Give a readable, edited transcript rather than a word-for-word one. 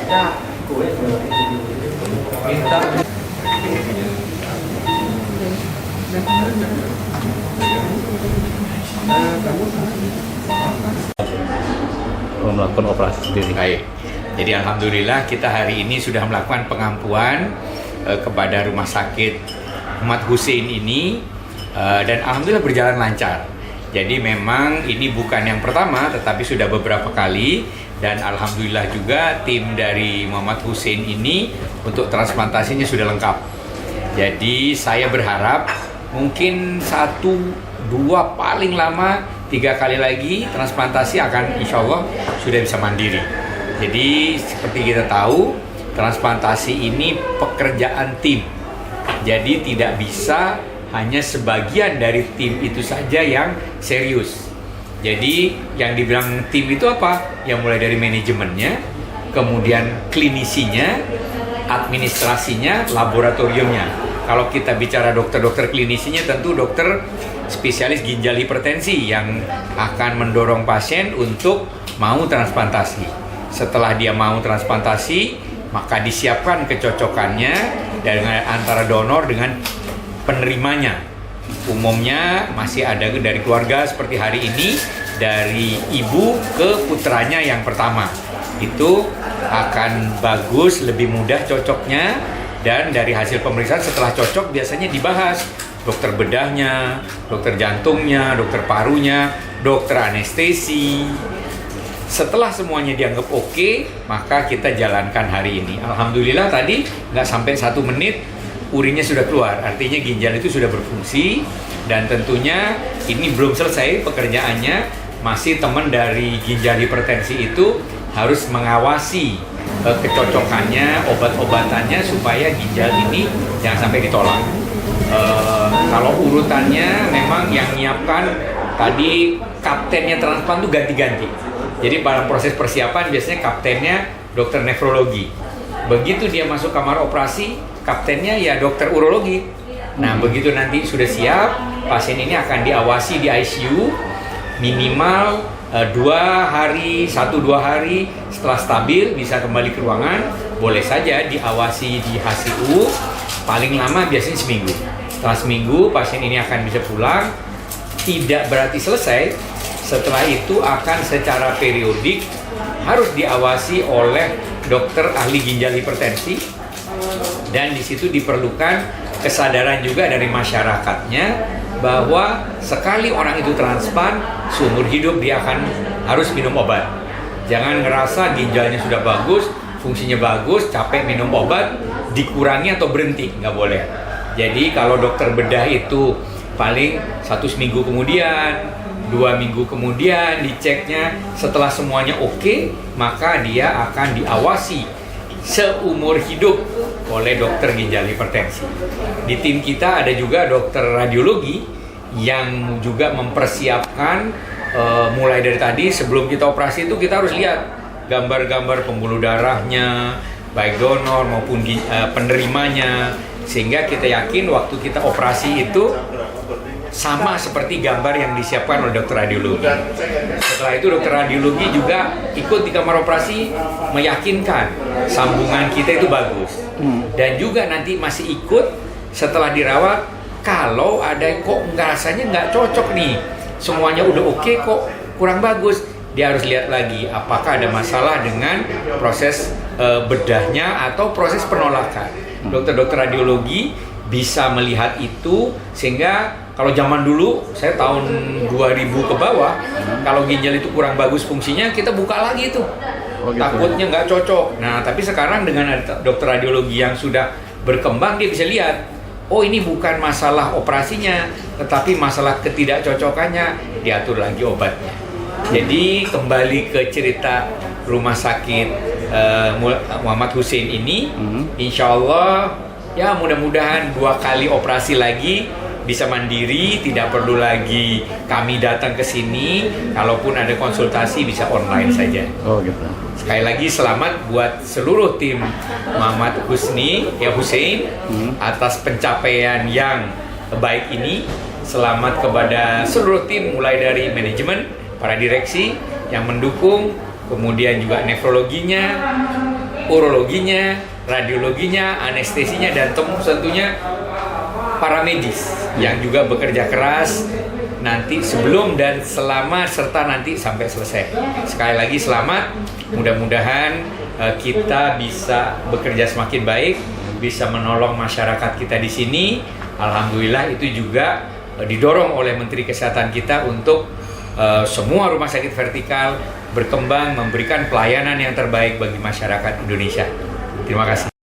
Minta. Melakukan operasi sendiri. Baik. Jadi alhamdulillah kita hari ini sudah melakukan pengampuan kepada Rumah Sakit Muhammad Hussein ini dan alhamdulillah berjalan lancar. Jadi memang ini bukan yang pertama tetapi sudah beberapa kali dan alhamdulillah juga tim dari Muhammad Hussein ini untuk transplantasinya sudah lengkap. Jadi saya berharap mungkin 1, 2 paling lama 3 kali lagi transplantasi akan insya Allah sudah bisa mandiri. Jadi seperti kita tahu transplantasi ini pekerjaan tim. Jadi tidak bisa hanya sebagian dari tim itu saja yang serius. Jadi yang dibilang tim itu apa? Yang mulai dari manajemennya, kemudian klinisinya, administrasinya, laboratoriumnya. Kalau kita bicara dokter-dokter klinisinya tentu dokter spesialis ginjal hipertensi yang akan mendorong pasien untuk mau transplantasi. Setelah dia mau transplantasi, maka disiapkan kecocokannya dengan antara donor dengan penerimanya. Umumnya masih ada dari keluarga seperti hari ini dari ibu ke putranya yang pertama. Itu akan bagus, lebih mudah cocoknya dan dari hasil pemeriksaan setelah cocok biasanya dibahas dokter bedahnya, dokter jantungnya, dokter parunya, dokter anestesi. Setelah semuanya dianggap oke, maka kita jalankan hari ini. Alhamdulillah tadi nggak sampai 1 menit urinnya sudah keluar, artinya ginjal itu sudah berfungsi dan tentunya ini belum selesai pekerjaannya. Masih teman dari ginjal hipertensi itu harus mengawasi kecocokannya, obat-obatannya supaya ginjal ini jangan sampai ditolak. Kalau urutannya memang yang nyiapkan tadi kaptennya transplant itu ganti-ganti. Jadi pada proses persiapan biasanya kaptennya dokter nefrologi. Begitu dia masuk kamar operasi, kaptennya ya dokter urologi. Nah begitu nanti sudah siap, pasien ini akan diawasi di ICU minimal 2 hari, 1-2 hari setelah stabil bisa kembali ke ruangan. Boleh saja diawasi di HCU paling lama biasanya seminggu. Setelah seminggu pasien ini akan bisa pulang. Tidak berarti selesai. Setelah itu akan secara periodik harus diawasi oleh dokter ahli ginjal hipertensi dan di situ diperlukan kesadaran juga dari masyarakatnya bahwa sekali orang itu transplant seumur hidup dia akan harus minum obat. Jangan ngerasa ginjalnya sudah bagus, fungsinya bagus, capek minum obat, dikurangi atau berhenti, nggak boleh. Jadi kalau dokter bedah itu paling 1 minggu kemudian, 2 minggu kemudian diceknya, setelah semuanya oke, maka dia akan diawasi seumur hidup oleh dokter ginjal hipertensi. Di tim kita ada juga dokter radiologi yang juga mempersiapkan mulai dari tadi sebelum kita operasi itu kita harus lihat gambar-gambar pembuluh darahnya, baik donor maupun penerimanya, sehingga kita yakin waktu kita operasi itu sama seperti gambar yang disiapkan oleh dokter radiologi. Setelah itu dokter radiologi juga ikut di kamar operasi meyakinkan sambungan kita itu bagus. Dan juga nanti masih ikut setelah dirawat kalau ada kok rasanya nggak cocok nih, semuanya udah oke kok kurang bagus, dia harus lihat lagi apakah ada masalah dengan proses bedahnya atau proses penolakan. Dokter-dokter radiologi bisa melihat itu sehingga kalau zaman dulu, saya tahun 2000 ke bawah, kalau ginjal itu kurang bagus fungsinya, kita buka lagi itu. Gitu. Takutnya nggak cocok. Nah, tapi sekarang dengan dokter radiologi yang sudah berkembang, dia bisa lihat, oh ini bukan masalah operasinya, tetapi masalah ketidakcocokannya, diatur lagi obatnya. Jadi kembali ke cerita rumah sakit Muhammad Hussein ini, insya Allah, ya mudah-mudahan 2 kali operasi lagi, bisa mandiri, tidak perlu lagi kami datang ke sini. Kalaupun ada konsultasi bisa online saja. Oh gitu. Sekali lagi selamat buat seluruh tim Muhammad Hussein atas pencapaian yang baik ini. Selamat kepada seluruh tim mulai dari manajemen, para direksi yang mendukung, kemudian juga nefrologinya, urologinya, radiologinya, anestesinya, dan tentunya para medis yang juga bekerja keras nanti sebelum dan selama serta nanti sampai selesai. Sekali lagi selamat, mudah-mudahan kita bisa bekerja semakin baik, bisa menolong masyarakat kita di sini. Alhamdulillah itu juga didorong oleh Menteri Kesehatan kita untuk semua rumah sakit vertikal berkembang memberikan pelayanan yang terbaik bagi masyarakat Indonesia. Terima kasih.